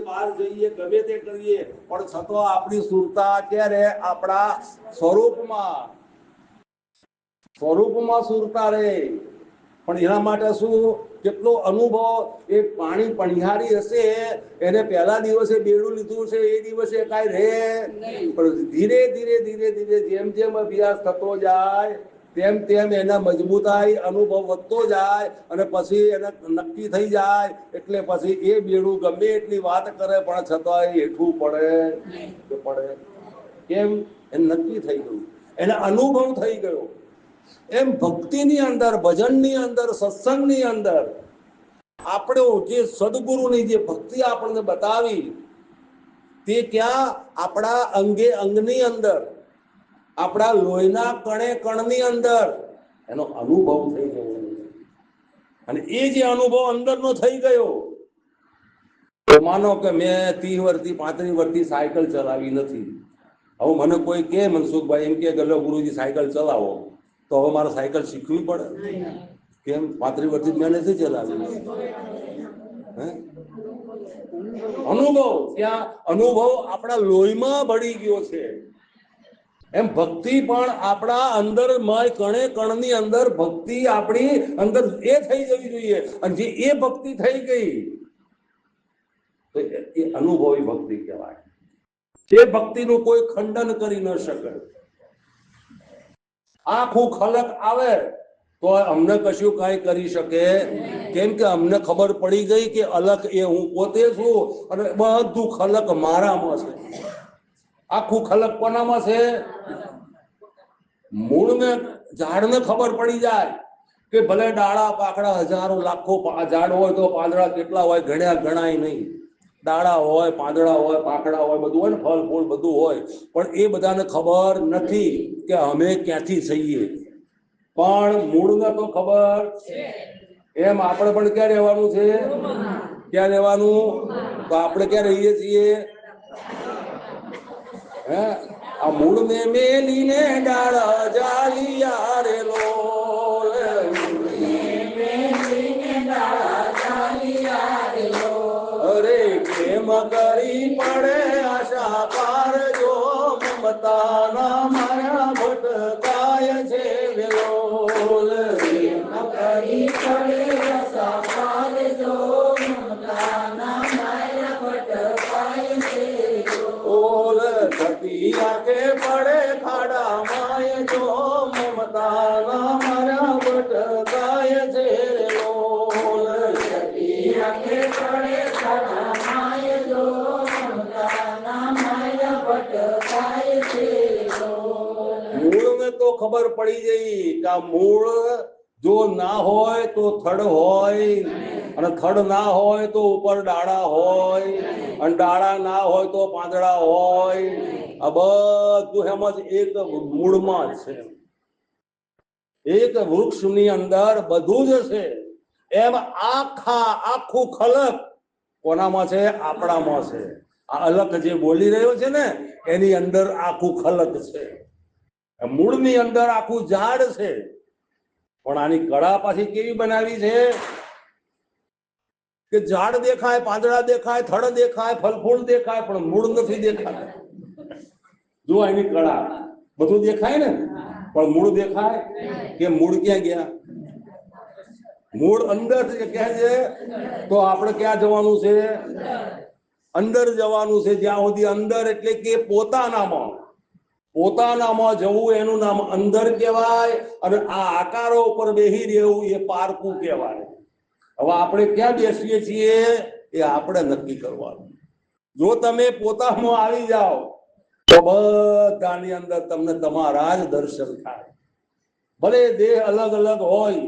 બહાર જઈએ ગમે તે કરીએ પણ છતાં આપણી સુરતા ક્યારે આપણા સ્વરૂપમાં સુરતા રહે। પણ એના માટે શું કેટલો અનુભવ એ પાણી પણિહારી હશે એને પહેલા દિવસે બેડું લીધું છે એ દિવસે કાંઈ રહે પણ ધીરે ધીરે ધીરે ધીરે જેમ જેમ અભ્યાસ થતો જાય તેમ તેમ એના મજબૂતાઈ અનુભવ વધતો જાય અને પછી એને નક્કી થઈ જાય એટલે પછી એ બેડું ગમે એટલી વાત કરે પણ છતાં હેઠું પડે કેમ એ નક્કી થઈ ગયું એને અનુભવ થઈ ગયો। એમ ભક્તિની અંદર ભજનની અંદર સત્સંગની અંદર આપણો જે સદગુરુની જે ભક્તિ આપણને બતાવી તે ક્યાં આપણા અંગે અંગની અંદર આપણા લોહીના કણે કણની અંદર એનો અનુભવ થઈ ગયો અને એ જે અનુભવ અંદરનો થઈ ગયો માનો કે મેં 30 વર્ષથી 35 વર્ષથી સાયકલ ચલાવી નથી। હવે મને કોઈ કે મનસુખભાઈ એમ કે ગલો ગુરુજી સાયકલ ચલાવો તો હવે મારે સાયકલ શીખવી પડે કેમ 35 વર્ષથી મેં નથી ચલાવી અનુભવ ત્યાં અનુભવ આપણા લોહીમાં ભળી ગયો છે। એમ ભક્તિ પણ આપણા અંદર મય કણે કણની અંદર ભક્તિ આપણી અંદર એ થઈ જવી જોઈએ અને જે એ ભક્તિ થઈ ગઈ તો એ અનુભવી ભક્તિ કહેવાય। એ ભક્તિનું કોઈ ખંડન કરી ન શકે। આખું ખલક આવે તો અમને કશું કાંઈ કરી શકે કેમ કે અમને ખબર પડી ગઈ કે અલગ એ હું પોતે છું અને બધું ખલક મારામાં છે। આખું ખલક કોનામાં છે મૂળને ઝાડને ખબર પડી જાય કે ભલે ડાળા પાકડા હજારો લાખો ઝાડ હોય તો પાંદડા કેટલા હોય ગણાય નહીં। ડાળા હોય પાંદડા હોય પાકડા હોય બધું હોય ને ફળ ફૂલ બધું હોય પણ એ બધાને ખબર નથી કે અમે ક્યાંથી છીએ પણ મૂળને તો ખબર એમ આપણે પણ ક્યાં રહેવાનું છે ક્યાં રહેવાનું તો આપણે ક્યાં રહીએ છીએ હે આ મૂળ ને મેલીને ડાળ જાલિયા રે લોલ અરે કેમ કરી પડે આશા પાર જો મમતાના માયા ભટકાય છે વેલોલ કેમ કરી પડે આશા પાર જો મમતાના માયા ભટકાય છે ઓલ સતી આગે પડે ખાડા માય જો મમતાના માયા ભટકાય છે લોલ સતી આગે પડે ખાડા માય જો મમતાના માયા ભટકાય છે લોલ મૂળને તો ખબર પડી ગઈ કે આ મૂળ જો ના હોય તો થડ હોય અને થડ ના હોય તો ઉપર ડાળા હોય અને ડાળા ના હોય તો પાંદડા હોય આ બધું એમ જ એક મૂળમાં છે એક વૃક્ષની અંદર બધું જ છે એમ આખું ખલક કોનામાં છે આપણામાં છે આ અલગ જે બોલી રહ્યો છે ને એની અંદર આખું ખલક છે મૂળની અંદર આખું ઝાડ છે પણ આની કળા પાછી કેવી બનાવી છે કે ઝાડ દેખાય પાંદડા દેખાય થડ દેખાય ફળ ફૂલ દેખાય પણ મૂળ નથી દેખાતા જો એની કળા બધું દેખાય ને પણ મૂળ દેખાય કે મૂળ ક્યાં ગયા મૂળ અંદર ક્યાં છે તો આપણે ક્યાં જવાનું છે અંદર જવાનું છે જ્યાં સુધી અંદર એટલે કે પોતાનામાં જવું એનું નામ અંદર કહેવાય અને આ આકારો ઉપર બેહી રહેવું એ પારકું કહેવાય। હવે આપણે ક્યાં બેસીએ છીએ એ આપણે નક્કી કરવાનું। જો તમે પોતામાં આવી જાઓ તો બધાની અંદર તમને તમારા જ દર્શન થાય। ભલે દેહ અલગ અલગ હોય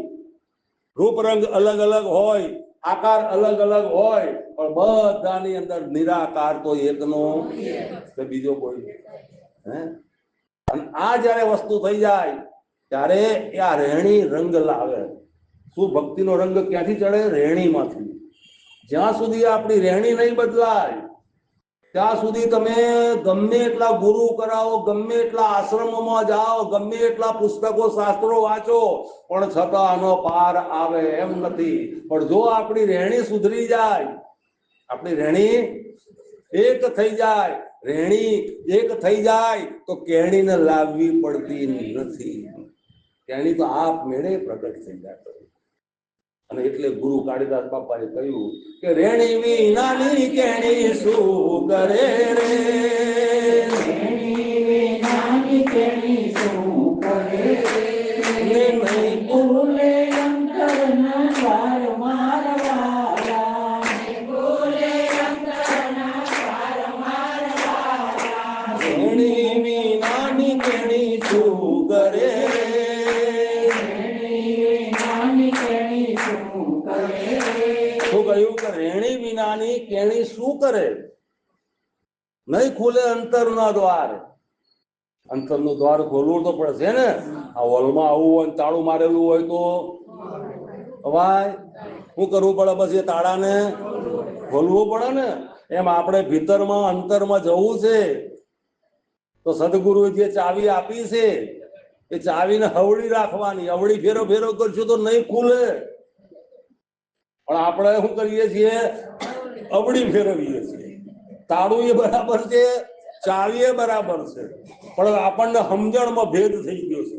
રૂપ રંગ અલગ અલગ હોય આકાર અલગ અલગ હોય પણ બધાની અંદર નિરાકાર તો એકનો કે બીજો કોઈ હે અને આ જયારે વસ્તુ થઈ જાય ત્યારે આ રહેણી રંગ લાવે। શું ભક્તિનો રંગ ક્યાંથી ચડે રહેણીમાંથી। જ્યાં સુધી આપણી રહેણી નહીં બદલાય ત્યાં સુધી તમે ગમે એટલા ગુરુ કરાવો ગમે એટલા આશ્રમોમાં જાઓ ગમે એટલા પુસ્તકો શાસ્ત્રો વાંચો પણ છતાં આનો પાર આવે એમ નથી। પણ જો આપણી રહેણી સુધરી જાય આપણી રહેણી એક થઈ જાય, રેણી એક થઈ જાય તો કેણીને લાવવી પડતી નથી. કેણી તો આપ મેળે પ્રગટ થઈ જાય. અને એટલે ગુરુ કાળીદાસ બાપાએ કહ્યું કે રેણી વિનાની કેણી શું કરે રે, રેણી વિનાની કેણી શું કરે રે, ને નહીં ભૂલે અંતરના દ્વાર મારવાલા, ભૂલે અંતરના દ્વાર મારવાલા, રેણી વિનાની કેણી શું કરે રે, રેણી વિનાની કેણી શું કરે રે, શું કહ્યું કે રેણી વિનાની કેણી શું કરે, નહીં ખુલે અંતરના દ્વાર. અંતરનું દ્વાર ખોલવું તો પડશે ને. આ હોલમાં આવવું હોય, તાળું મારેલું હોય તો અવાય શું કરવું પડે? બસ એ તાળાને ખોલવું પડે ને. એમ આપણે ભીતરમાં અંતરમાં જવું છે તો સદગુરુએ જે ચાવી આપી છે એ ચાવીને હવળી રાખવાની. હવળી ફેરો ફેરો કરશું તો નહીં ખુલે. પણ આપણે શું કરીએ છીએ? અવળી ફેરવીએ છીએ. તાળું એ બરાબર છે, ચાવી એ બરાબર છે, પણ આપણને સમજણમાં ભેદ થઈ ગયો છે.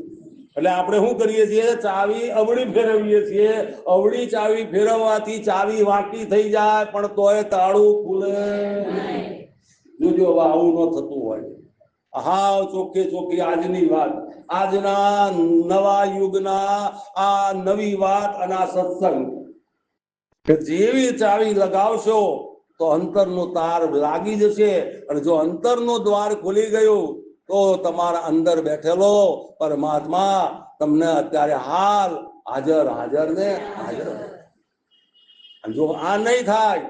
એટલે આપણે શું કરીએ છીએ? ચાવી અવળી ફેરવીએ છીએ. અવળી ચાવી ફેરવવાથી ચાવી વાંકી થઈ જાય પણ તોય તાળું ખુલે. જોજો હવે આવું ન થતું હોય. હાવ ચોખ્ખે ચોખ્ખી આજની વાત, આજના નવા યુગના આ નવી વાત અને આ સત્સંગ કે જેવી ચાવી લગાવશો તો અંતરનો તાર લાગી જશે. અને જો અંતરનો દ્વાર ખુલી ગયું તો તમારા અંદર બેઠેલો પરમાત્મા તમને અત્યારે હાલ હાજર હાજર ને હાજર. જો આ નહીં થાય,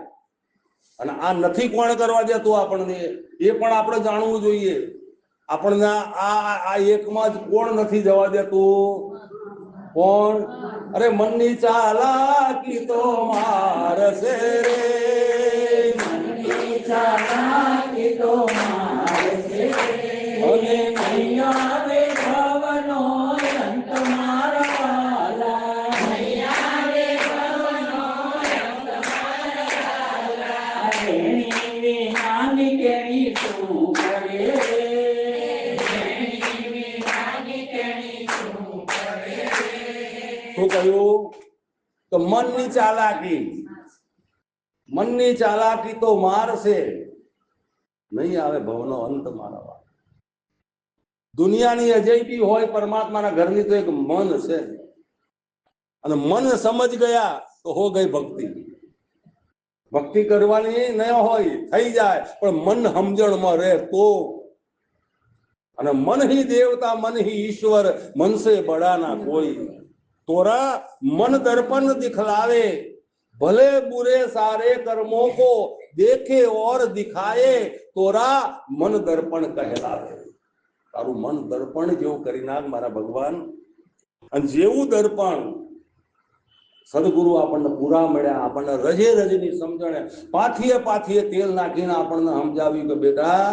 અને આ નથી કોણ કરવા દેતું આપણને, એ પણ આપણે જાણવું જોઈએ. આપણને આ એકમાં જ કોણ નથી જવા દેતું? કોણ? અરે મનની ચાલાકી તો મારશે રે, મનની ચાલાકી તો મારશે રે, અને નહીં આવે ભવનો અંત મારવાલા, નહીં આવે ભવનો અંત મારવાલા, રેણી વિનાની કેણી શું કરે રે, રેણી વિનાની કેણી શું કરે રે, શું કહ્યું? તો મનની ચાલાકી, મનની ચાલાકી તો મારશે, નહીં આવે ભવનો અંત મારવા. દુનિયાની અજયબી હોય પરમાત્માના ઘરની તો એક મન છે, અને મન સમજ ગયા તો હો ગઈ ભક્તિ. ભક્તિ કરવાની ન હોય, થઈ જાય, પણ મન સમજણમાં રહે તો. અને મન હી દેવતા મન હી ઈશ્વર, મન સે બડા ના કોઈ. तोरा मन दर्पण दिखलावे, भले बुरे सारे कर्मों को देखे और दिखाए, तोरा मन दर्पण कहलावे. तारू मन दर्पण जेवुं करी नाख मारा भगवान. અને જેવું દર્પણ સદગુરુ આપણને પૂરા મળ્યા, આપણને રજે રજની સમજણે પાથીએ તેલ નાખીને આપણને સમજાવ્યું કે બેટા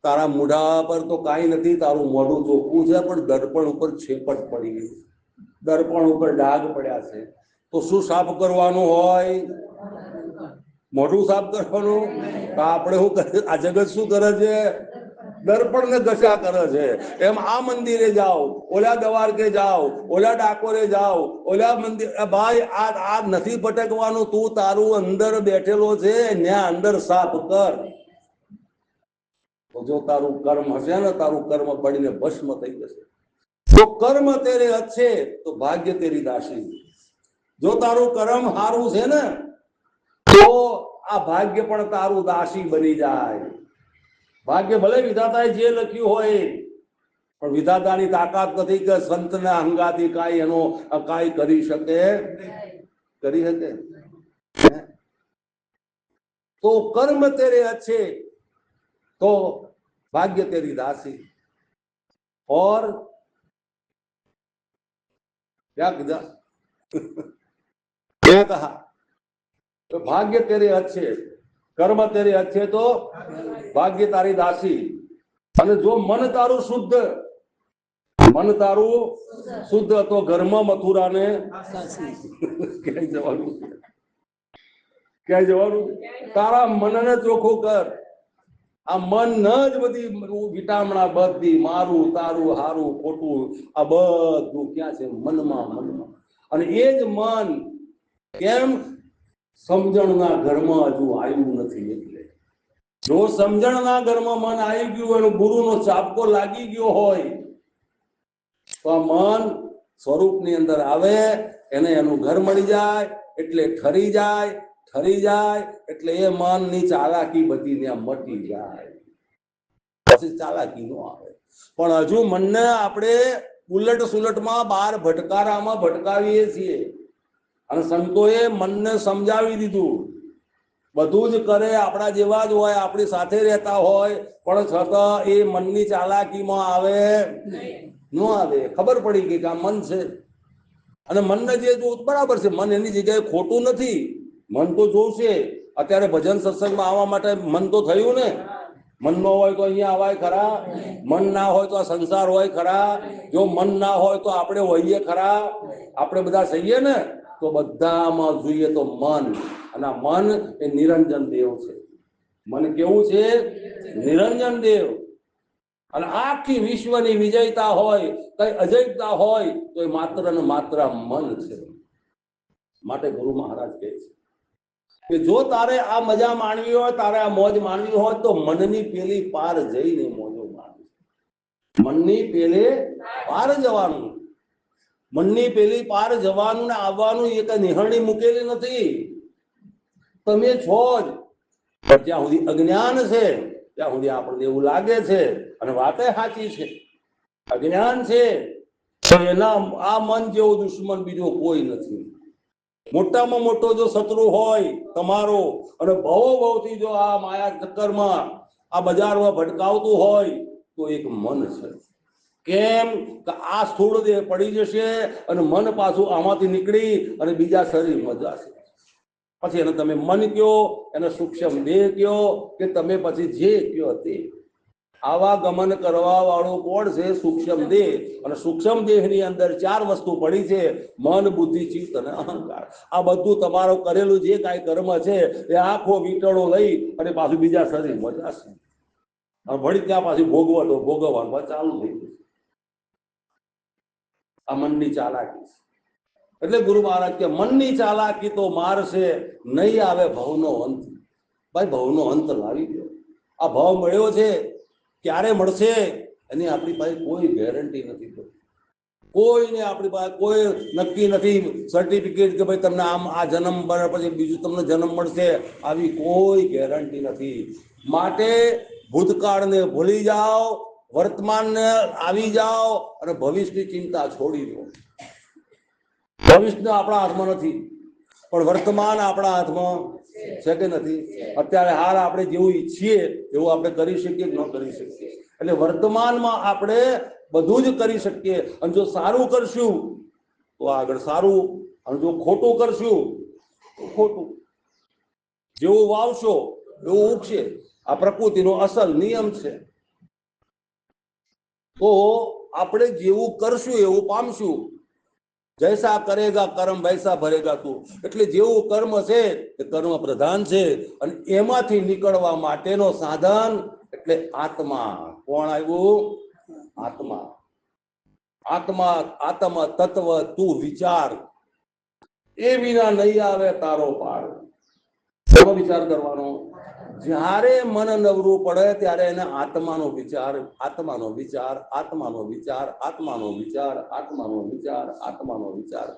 તારા મોઢા પર તો કાંઈ નથી, તારું મોઢું ચોખ્ખું છે, પણ દર્પણ ઉપર છેપટ પડી ગઈ, દર્પણ ઉપર ડાઘ પડ્યા છે. તો શું સાફ કરવાનું હોય? મોઢું સાફ કરવાનું. તો આપણે શું કરે? આ જગત શું કરે છે? દર્પણ ને ઘસા કરે છે. એમ આ મંદિરે જાઓ, ઓલા દવારકે જાઓ, ઓલા ડાકોરે જાઓ, ઓલા મંદિર, ભાઈ આ નથી ભટકવાનું. તું તારું અંદર બેઠેલો છે ત્યાં અંદર સાફ કર. તો જો તારું કર્મ હશે ને, તારું કર્મ પડીને ભસ્મ થઈ જશે. જો કર્મ તેરે અચ્છે તો ભાગ્ય તેરી દાસી. જો તારું કર્મ સારું છે ને તો આ ભાગ્ય પણ તારું દાસી બની જાય. ભાગ્ય ભલે વિધાતાએ જે લખ્યું હોય, પણ વિધાતાની તાકાત નથી કે સંતના હંગાથી કાંઈ એનો કાંઈ કરી શકે. કરી શકે? તો કર્મ તેરે અચ્છે तो भाग्य तेरी दासी. और क्या कहा? तो भाग्य तेरे अच्छे, कर्म तेरे अच्छे तो भाग्य तारी दासी. અને જો મન તારું શુદ્ધ, મન તારું શુદ્ધ તો ઘરમાં મથુરાને ક્યાંય જવાનું. ક્યાં જવાનું? તારા મનને ચોખ્ખું કર. આ મન જ બધી વિટામણા, બધી મારું તારું હારું ખોટું આ બધું ક્યાં છે? મનમાં. અને એ જ મન કેમ સમજણના ઘરમાં હજુ આવ્યું નથી. એટલે જો સમજણના ઘરમાં મન આવી ગયું, એનો ગુરુનો ચાપકો લાગી ગયો હોય તો આ મન સ્વરૂપની અંદર આવે, એને એનું ઘર મળી જાય એટલે ઠરી જાય એટલે એ મનની ચાલાકી બધી ત્યાં મટી જાય, પછી ચાલાકી નો આવે. પણ હજુ મનને આપણે ઉલટ સુલટમાં બાર ભટકારામાં ભટકાવીએ છીએ. અને સંતોએ મનને સમજાવી દીધું, બધું જ કરે, આપણા જેવા જ હોય, આપણી સાથે રહેતા હોય, પણ છતાં એ મનની ચાલાકીમાં આવે ન આવે. ખબર પડી ગઈ કે આ મન છે. અને મનને જે જોવું બરાબર છે, મન એની જગ્યાએ ખોટું નથી. મન તો જોશે. અત્યારે ભજન સત્સંગમાં આવવા માટે મન તો થયું ને. મન ન હોય તો અહીંયા આવાય ખરા? મન ના હોય તો આ સંસાર હોય ખરા? જો મન ના હોય તો આપણે હોઈએ ખરા? આપણે બધા સહીએ ને? તો બધામાં જોઈએ તો મન, અને મન એ નિરંજન દેવ છે. મન કેવું છે? નિરંજન દેવ. અને આખી વિશ્વની વિજયતા હોય, કઈ અજયતા હોય તો એ માત્ર ને માત્ર મન છે. માટે ગુરુ મહારાજ કહે છે કે જો તારે આ મજા માણવી હોય, તારે આ મોજ માણવી હોય તો મનની પેલી પાર જઈને મોજો માણવી. મનની પેલે પાર જવાનું. મનની પેલી પાર જવાનું ને આવવાનું એ કઈ નિહરણી મૂકેલી નથી. તમે છો જ. પણ જ્યાં સુધી અજ્ઞાન છે ત્યાં સુધી આપણને એવું લાગે છે, અને વાતે સાચી છે, અજ્ઞાન છે તો એના આ મન જેવો દુશ્મન બીજો કોઈ નથી. મોટામાં મોટો જો શત્રુ હોય તમારો, અને ભવથી જો આ માયા ચક્કરમાં આ બજારમાં ભટકાવતું હોય તો એક મન છે. કેમ કે આ સ્થૂળ દેહ પડી જશે અને મન પાછું આમાંથી નીકળી અને બીજા શરીરમાં જશે. પછી એને તમે મન કયો, એને સૂક્ષ્મ દેહ કયો, કે તમે પછી જે કયો તે. આવા ગમન કરવા વાળું કોણ છે? સૂક્ષ્મ દેહ. અને સૂક્ષ્મ દેહની અંદર ચાર વસ્તુ પડી છે: મન, બુદ્ધિ, ચિત્ત અને અહંકાર. આ બધું તમારું કરેલું જે કાંઈ કર્મ છે એ આખો વીંટળો લઈ અને પાછું બીજા શરીરમાં જશે. અને વળી ત્યાં પાછું ભોગવવાનું ચાલુ થઈ જશે. આ મનની ચાલાકી છે. એટલે ગુરુ મહારાજ કે મનની ચાલાકી તો મારશે, નહીં આવે ભવનો અંત. ભાઈ, ભવનો અંત લાવી દો. આ ભાવ મળ્યો છે, ક્યારે મળશે એની આપણી પાસે કોઈ ગેરંટી નથી. કોઈને આપણી પાસે કોઈ નક્કી નથી સર્ટિફિકેટ કે ભાઈ તમને આમ આ જન્મ પછી બીજું તમને જન્મ મળશે, આવી કોઈ ગેરંટી નથી. માટે ભૂતકાળને ભૂલી જાઓ, વર્તમાનને આવી જાઓ અને ભવિષ્યની ચિંતા છોડી દો. ભવિષ્ય આપણા હાથમાં નથી, પણ વર્તમાન આપણા હાથમાં છે કે નથી? અત્યારે હાલ આપણે જેવું ઈચ્છીએ એવું આપણે કરી શકીએ કે ન કરી શકીએ? એટલે વર્તમાનમાં આપણે બધું જ કરી શકીએ. અને જો સારું કરશું તો આગળ સારું, અને જો ખોટું કરશું તો ખોટું. જેવું વાવશો એવું ઉગશે. આ પ્રકૃતિનો અસલ નિયમ છે. તો આપણે જેવું કરશું એવું પામશું. જૈસા કરેગા કર્મ વૈસા ભરેગા તું. એટલે જેવું કર્મ છે એ કર્મ પ્રધાન છે, અને એમાંથી નીકળવા માટેનો સાધન એટલે આત્મા. કોણ આવ્યું? આત્મા. આત્મા, આત્મ તત્વ તું વિચાર, એ વિના નહીં આવે તારો પાર. શેનો વિચાર કરવાનો? જ્યારે મન નવરું પડે ત્યારે એને આત્માનો વિચાર, આત્માનો વિચાર, આત્માનો વિચાર, આત્માનો વિચાર, આત્માનો વિચાર, આત્માનો વિચાર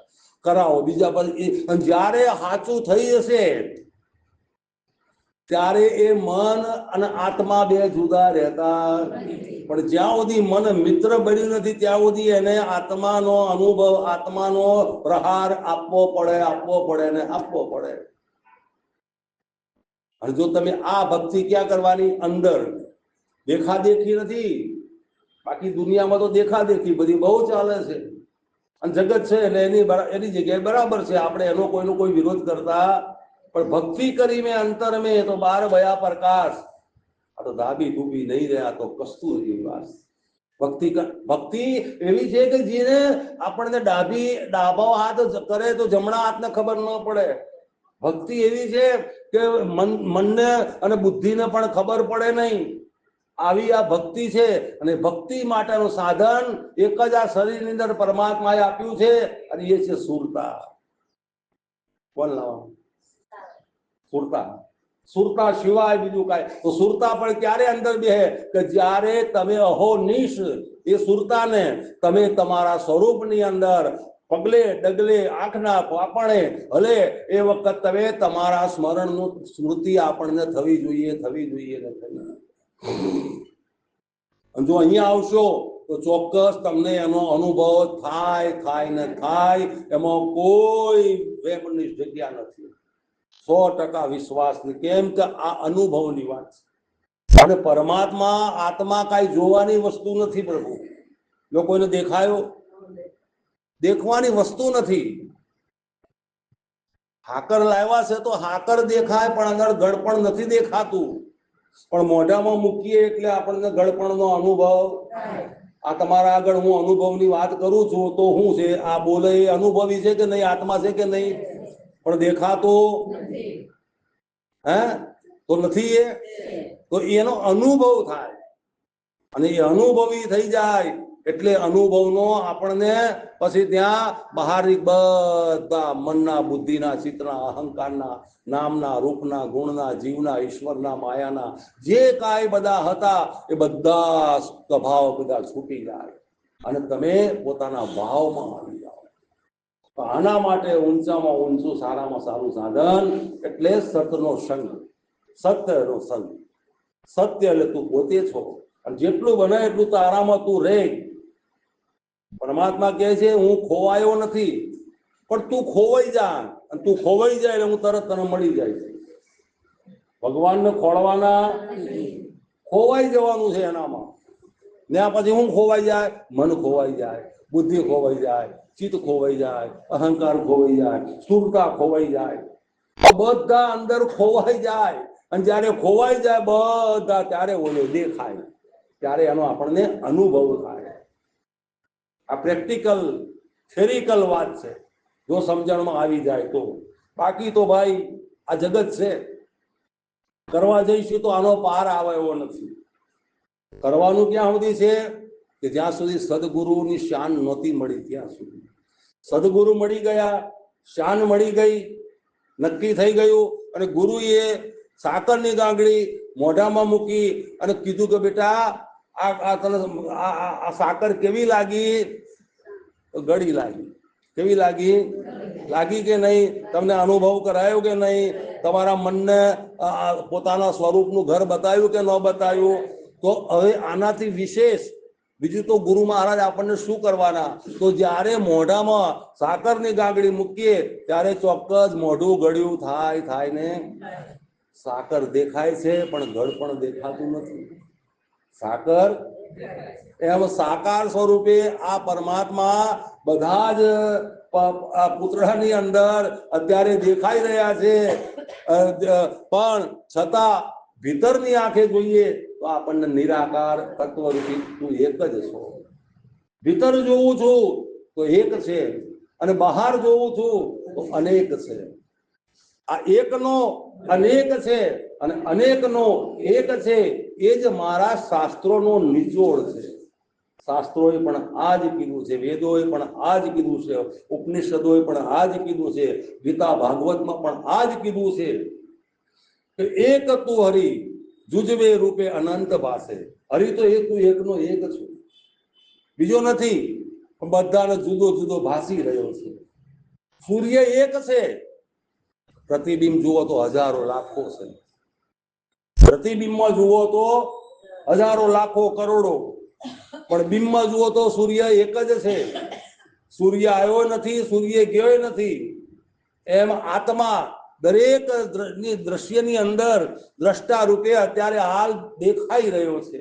કરાવો. બીજા પછી જ્યારે સાચું થઈ જશે ત્યારે એ મન અને આત્મા બે જુદા રહેતા. પણ જ્યાં સુધી મન મિત્ર બન્યું નથી ત્યાં સુધી એને આત્માનો અનુભવ, આત્માનો પ્રહાર આપવો પડે ને આપવો પડે. અને જો તમે આ ભક્તિ ક્યાં કરવાની? અંદર. દેખાદેખી નથી. બાકી દુનિયામાં તો દેખાદેખી બધી બહુ ચાલે છે, અને જગત છે એટલે એની જગ્યાએ બરાબર છે. આપણે એનો કોઈનો કોઈ વિરોધ કરતા, પણ ભક્તિ કરી મેં અંતર મેં તો બાર ભયા પ્રકાશ. આ તો ધાબી ધૂબી નહીં રહ્યા તો કસ્તુરી વાસ. ભક્તિ એવી છે કે જેને આપણને ડાબો હાથ કરે તો જમણા હાથને ખબર ન પડે. ભક્તિ એવી છે કે મનને અને બુદ્ધિને પણ ખબર પડે નહીં, આવી આ ભક્તિ છે. અને ભક્તિ માટેનું સાધન એક જ આ શરીરની અંદર પરમાત્માએ આપ્યું છે, અને એ છે સુરતા. કોણ લાવવાનું? સુરતા. સુરતા સિવાય બીજું કાંઈ. તો સુરતા પણ ક્યારે અંદર બેહે? કે જ્યારે તમે અહોનિશ એ સુરતાને તમે તમારા સ્વરૂપની અંદર પગલે ડગલે આંખના પાપણે હલે એ વખત તમે તમારા સ્મરણનું સ્મૃતિ આપણને થવી જોઈએ, થવી જોઈએ ને થવી. જો અહીંયા આવશો તો ચોક્કસ તમને એનો અનુભવ થાય ને થાય, એમાં કોઈ વેમની જગ્યા નથી. 100% વિશ્વાસ. કેમ કે આ અનુભવની વાત છે. અને પરમાત્મા આત્મા કાંઈ જોવાની વસ્તુ નથી પ્રભુ. લોકોને દેખાયો? દેખવાની વસ્તુ નથી. હાકર લાવ્યા છે તો હાકર દેખાય, પણ અંદર ગળપણ નથી દેખાતું. પણ મોઢામાં મૂકીએ એટલે આપણને ગળપણનો અનુભવ. આ તમારા આગળ હું અનુભવની વાત કરું છું તો શું છે? આ બોલે એ અનુભવી છે કે નહીં? આત્મા છે કે નહીં? પણ દેખાતો હે તો નથી. એ તો એનો અનુભવ થાય, અને એ અનુભવી થઈ જાય એટલે અનુભવનો આપણને પછી ત્યાં બહાર બધા મનના, બુદ્ધિના, ચિત્તના, અહંકારના, નામના, રૂપના, ગુણના, જીવના, ઈશ્વરના, માયાના જે કાંઈ બધા હતા એ બધા સ્વભાવ બધા છૂટી જાય અને તમે પોતાના ભાવમાં આવી જાઓ. આના માટે ઊંચામાં ઊંચું, સારામાં સારું સાધન એટલે સતનો સંગ. સત્યનો સંગ. સત્ય એટલે તું પોતે છો, અને જેટલું બને એટલું તારામાં તું રહે. પરમાત્મા કહે છે હું ખોવાયો નથી, પણ તું ખોવાઈ જા. અને તું ખોવાઈ જાય એટલે હું તરત તને મળી જાય છે. ભગવાનને ખોળવાના, ખોવાઈ જવાનું છે એનામાં. ત્યાં પછી હું ખોવાઈ જાય? મન ખોવાઈ જાય, બુદ્ધિ ખોવાઈ જાય, ચિત્ત ખોવાઈ જાય, અહંકાર ખોવાઈ જાય, સ્થૂળતા ખોવાઈ જાય, બધા અંદર ખોવાઈ જાય. અને જયારે ખોવાઈ જાય બધા, ત્યારે ઓલો દેખાય, ત્યારે એનો આપણને અનુભવ થાય. આ પ્રેક્ટિકલ થિયરિકલ વાત છે, જો સમજણમાં આવી જાય તો. બાકી તો ભાઈ આ જગત છે, કરવા જઈશું તો આનો પાર આવે એવો નથી. કરવાનું ક્યાં સુધી છે? કે જ્યાં સુધી સદગુરુની શાન નહોતી મળી ત્યાં સુધી. સદગુરુ મળી ગયા, શાન મળી ગઈ, નક્કી થઈ ગયું, અને ગુરુએ સાકરની ગાંગડી મોઢામાં મૂકી અને કીધું કે બેટા આ સાકર કેવી લાગી? ગળી લાગી. કેવી લાગી? લાગી કે નહીં? તમને અનુભવ કરાયો કે નહીં? તમારા મનને પોતાના સ્વરૂપનું ઘર બતાવ્યું કે ન બતાવ્યું? તો હવે આનાથી વિશેષ બીજું તો ગુરુ મહારાજ આપણને શું કરવાના? તો જ્યારે મોઢામાં સાકરની ગાંગડી મૂકીએ ત્યારે ચોક્કસ મોઢું ગળ્યું થાય ને. સાકર દેખાય છે પણ ગળ પણ દેખાતું નથી. સાકર એમ સાકાર સ્વરૂપે આ પરમાત્મા બધા જ પૂતળાની અંદર અત્યારે દેખાઈ રહ્યા છે, પણ છતાં ભીતરની આંખે જોઈએ તો આપણને નિરાકાર તત્વરૂપી તું એક જ છો. ભીતર જોઉં છું તો એક છે, અને બહાર જોઉં છું તો અનેક છે. આ એકનો અનેક છે અને અનેકનો એક છે, એ જ મારા શાસ્ત્રોનો નિચોડ છે. શાસ્ત્રોએ પણ આ જ કીધું છે, વેદોએ પણ આ જ કીધું છે, ઉપનિષદોએ પણ આ જ કીધું છે, ગીતા ભાગવતમાં પણ આ જ કીધું છે કે એક તું હરિ જુજવે રૂપે અનંત ભાસે. હરિ તો એક, તું એકનો એક છું, બીજો નથી, પણ બધાને જુદો જુદો ભાસી રહ્યો છે. સૂર્ય એક છે, પ્રતિબિંબ જુઓ તો હજારો લાખો છે. પ્રતિબિંબમાં જુઓ તો હજારો લાખો કરોડો, પણ બિંબમાં જુઓ તો સૂર્ય એક જ છે. સૂર્ય આવ્યો નથી, સૂર્ય ગયો નથી. એમ આત્મા દરેક દ્રશ્યની અંદર દ્રષ્ટા રૂપે અત્યારે હાલ દેખાઈ રહ્યો છે.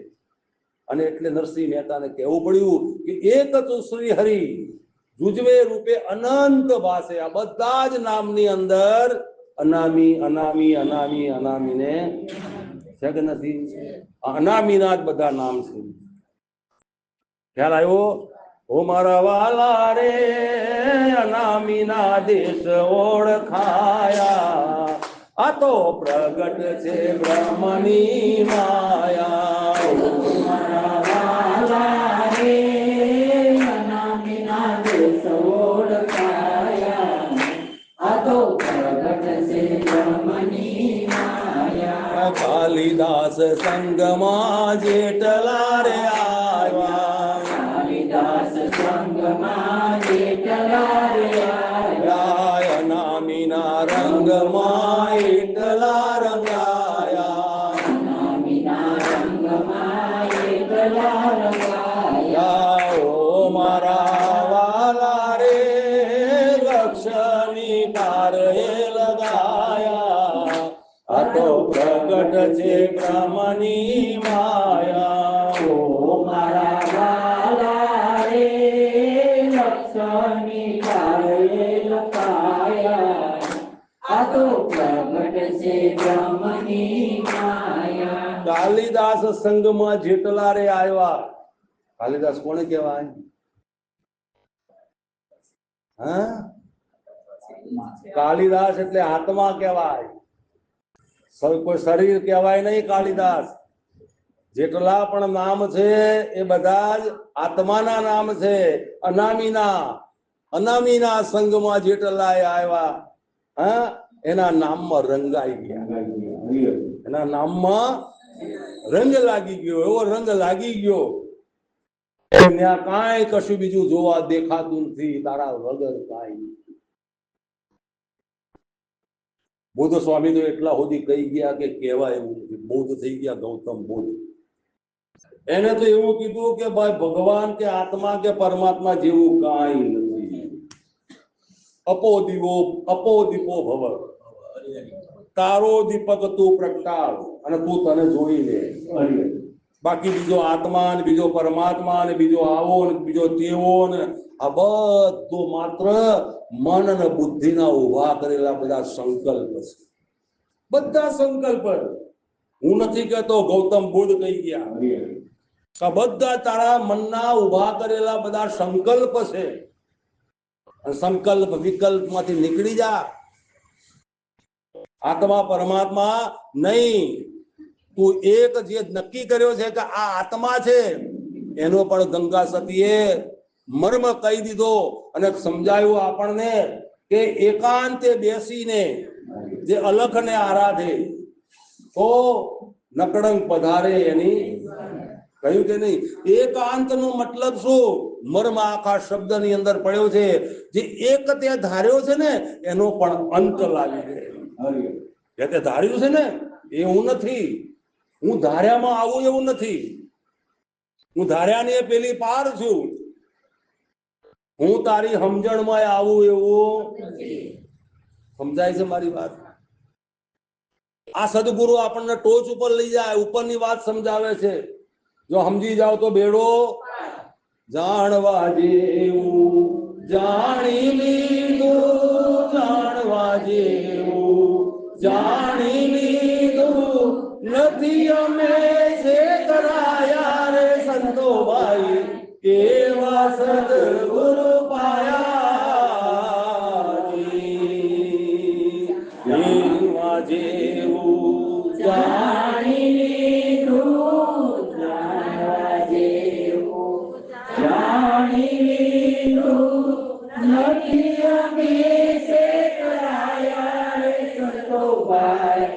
અને એટલે નરસિંહ મહેતાને કહેવું પડ્યું કે એક તું શ્રી હરિ જુજવે રૂપે અનંત ભાસે. આ બધા જ નામની અંદર અનામી અનામી અનામી અનામી ને છે કે નથી? અનામીના જ બધા નામ છે. ખ્યાલ આવ્યો? ઓ મારા વાલા રે અનામીના દેશ ઓળખાયા આ તો પ્રગટ છે બ્રહ્મની માયા મારા વાલા રે અનામીના દેશ ઓળખાયા આ તો પ્રગટ છે બ્રહ્મની માયા કાલિદાસ સંગમાં જેટલા રે આવ્યા કાલિદાસ સંગમાં જેટલા રે આવ્યા અનામીના રંગમાં એટલા રંગાયા અનામીના રંગમાં એટલા રંગાયા ઓ મારા વાલા રે લક્ષ્મી તારે લગાયા આ તો પ્રગટ છે બ્રહ્મની માયા ઓ મારા વાલા રે લક્ષ્મી તારે લખાયા આ તો પ્રગટ છે બ્રહ્મની માયા કાલિદાસ સંઘમાં જેટલા રે આવ્યા કાલિદાસ કોને કહેવાય હા કાલિદાસ એટલે આત્મા કહેવાય કોઈ શરીર કહેવાય નહીં કાલિદાસ જેટલા પણ નામ છે એ બધા જ આત્માના નામ છે અનામીના સંઘમાં જેટલા આવ્યા હા એના નામમાં રંગાઈ ગયા એના નામમાં રંગ લાગી ગયો એવો રંગ લાગી ગયો ત્યાં કાંઈ કશું બીજું જોવા દેખાતું નથી તારા વગર કાંઈ બુદ્ધ સ્વામી તો એટલા સુધી કહી ગયા કે કહેવાય એવું નથી બૌદ્ધ થઈ ગયા ગૌતમ બુદ્ધ એને તો એવું કીધું કે ભાઈ ભગવાન કે આત્મા કે પરમાત્મા જેવું કાંઈ નથી અપો દીપો ભવ તારો દીપક તું પ્રગટાવ અને તું તને જોઈ લે બાકી બીજો આત્મા ને બીજો પરમાત્મા ને બીજો આવો ને બીજો તેવો ને આ બધું માત્ર મન અને બુદ્ધિના ઉભા કરેલા બધા સંકલ્પ છે બધા સંકલ્પ હું નથી કહેતો ગૌતમ બુદ્ધ કહી ગયા બધા તારા મનના ઉભા કરેલા બધા સંકલ્પ છે સંકલ્પ વિકલ્પ માંથી નીકળી જા આત્મા પરમાત્મા નહીં તું એક જે નક્કી કર્યો છે કે આ આત્મા છે એનો પણ ગંગા સતીએ મર્મ કહી દીધો અને સમજાયું આપણને કે એકાંતે બેસીને જે અલખને આરાધે તો નકળંગ પધારે એની કહ્યું કે નહીં એકાંત નો મતલબ શું મર્મ આખા શબ્દ ની અંદર પડ્યો છે જે એક તે ધાર્યો છે ને એનો પણ અંત લાવી દે તે ધાર્યું છે ને એ હું નથી હું ધાર્યામાં આવું એવું નથી હું ધાર્યાની પેલી પાર છું હું તારી સમજણમાં આવું એવું સમજાય છે મારી વાત આ સદગુરુ આપણને ટોચ ઉપર લઈ જાય ઉપરની વાત સમજાવે છે જો સમજી જાવ તો બેડો જાણવા જેવું જાણી લીધું જાણવા જેવું જાણી લીધું નથી અમે છે કરાયા રે સંતો ભાઈ એવા સદગુરુ પાયા એવા જેવું જાણી લીધું જાણવા જેવું જાણી લીધું નથી અમે છે કરાયા રે સંતો ભાઈ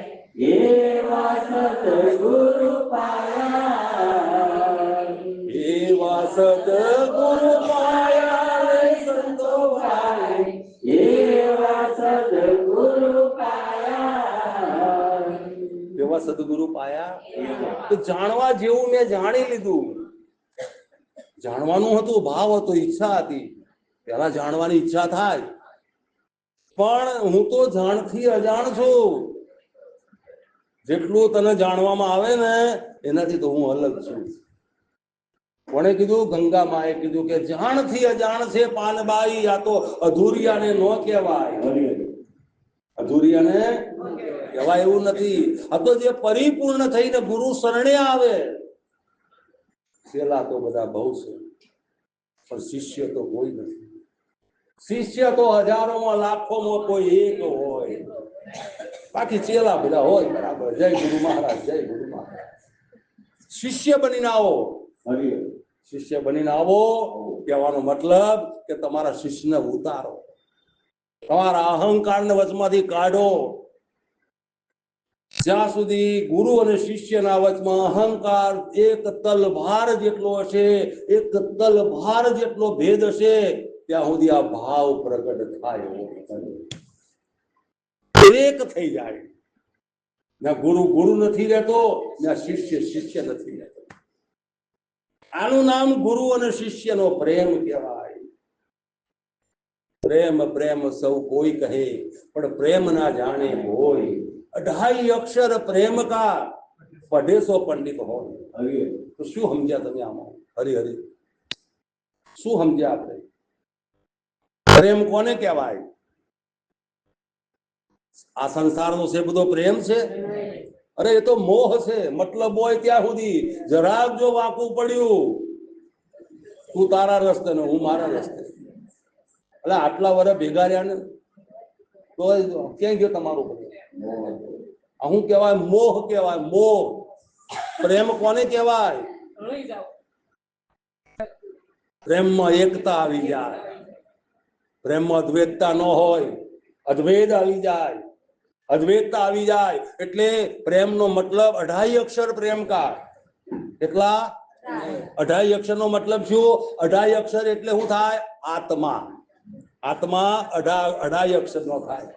એવા સદગુરુ પાયા એવા સદગુરુ પાયા રે સંતો ભાઈ એવા સદગુરુ પાયા એવા સદગુરુ પાયા તો જાણવા જેવું મેં જાણી લીધું જાણવાનું હતું ભાવ હતો ઈચ્છા હતી પેલા જાણવાની ઈચ્છા થાય પણ હું તો જાણથી અજાણ છું જેટલું તને જાણવામાં આવે ને એનાથી તો હું અલગ છું કોણે કીધું ગંગા માએ કીધું કે જાણથી અજાણ છે પાનબાઈ આ તો અધૂરિયાને નો કહેવાય અધૂરિયાને કહેવાય એવું નથી આ તો જે પરિપૂર્ણ થઈને ગુરુ શરણે આવે છેલ્લા તો બધા બહુ છે પણ શિષ્ય તો કોઈ નથી. શિષ્ય તો હજારોમાં લાખોમાં કોઈ એક હોય, બાકી ચેલા બધા હોય. બરાબર, જય ગુરુ મહારાજ, જય ગુરુ મહારાજ. શિષ્ય બનીને આવો, શિષ્ય બનીને આવો કહેવાનો મતલબ કે તમારા શિષ્યને ઉતારો, તમારા અહંકારને વચમાંથી કાઢો. જ્યાં સુધી ગુરુ અને શિષ્યના વચમાં અહંકાર એક તલભાર જેટલો હશે, એક તલભાર જેટલો ભેદ હશે, ત્યાં સુધી આ ભાવ પ્રગટ થાય, એક થઈ જાય. ના ગુરુ ગુરુ નથી રહેતો, ના શિષ્ય શિષ્ય નથી રહેતો. આનું નામ ગુરુ અને શિષ્યનો પ્રેમ કહેવાય. પ્રેમ પ્રેમ સૌ કોઈ કહે, પણ પ્રેમ ના જાણે હોય. 28 અક્ષર પ્રેમ કા પઢે સો પંડિત હોય. તો શું સમજ્યા તમે આમાં? હરી હરી શું સમજ્યા આપણે? પ્રેમ કોને કહેવાય? આ સંસારનો છે બધો પ્રેમ છે? અરે એ તો મોહ છે. મતલબ હોય ત્યાં સુધી. જરાક જો વાંકું પડ્યું, તું તારા રસ્તે ને હું મારા રસ્તે, એટલે આટલા વર્ષ ભેગા રહ્યા ને તો ક્યાં ગયો તમારું પ્રેમ? શું કહેવાય? મોહ કહેવાય, મોહ. પ્રેમ કોને કહેવાય? પ્રેમમાં એકતા આવી જાય, પ્રેમમાં અદ્વૈતતા ન હોય, અદ્વૈત આવી જાય, અદ્વૈતતા આવી જાય. એટલે પ્રેમનો મતલબ 28 અક્ષર પ્રેમ કા. કેટલા? 28 અક્ષર નો મતલબ શું? 28 અક્ષર એટલે શું થાય? આત્મા. આત્મા 28 અક્ષર નો થાય.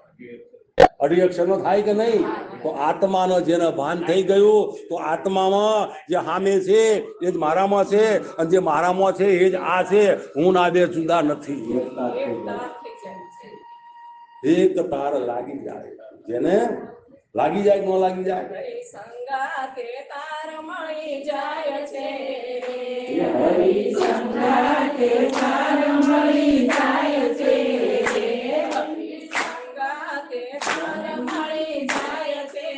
28 અક્ષર નો થાય કે નહીં? તો આત્માનો જેને ભાન થઈ ગયું, તો આત્મામાં જે સામે છે એ જ મારામાં છે, અને જે મારામાં છે એ જ આ છે. હું ના બે જુદા નથી. એક તાર લાગી જાય. જેને લાગી જાય, ન લાગી જાય? સંગાતે તાર મળી જાય છે, હરિ સંગાતે તાર મળી જાય છે, હરિ સંગાતે તાર મળી જાય છે,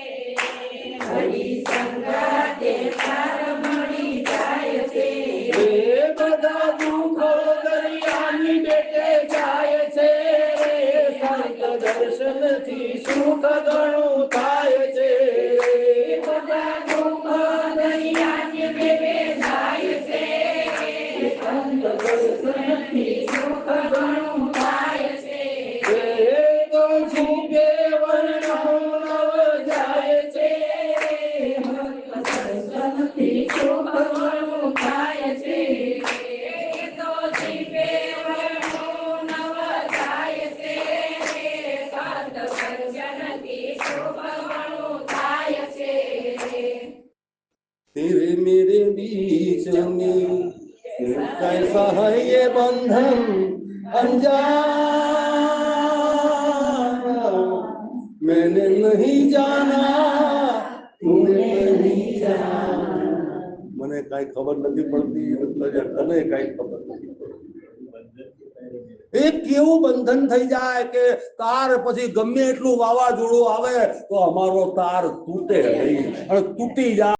હરિ સંગાતે તાર મળી જાય છે. એ બધા દુઃખો દરિયાની બેટે જાય છે, સંત દર્શનથી સુખ ઘણું થાય છે. બધા દુઃખો દરિયાની બેટે જાય છે, સંત દર્શનથી સુખ ઘણું થાય છે. એ તો છૂપે વર્ણવ જાય છે, દર્શનથી સુખ ઘણું થાય છે. એ તો જીવે વર્ણો નવ જાય છે, સંત દર્શનથી સુખ ઘણું થાય છે. तेरे मेरे बीच में कैसा है ये बंधन अनजान, मैंने नहीं जाना तूने नहीं जाना. મને કઈ ખબર નથી પડતી, તને કઈ ખબર નથી પડતી. એ કેવું બંધન થઈ જાય કે તાર પછી ગમે એટલું વાવાઝોડું આવે તો અમારો તાર તૂટે નહીં, અને તૂટી જાય.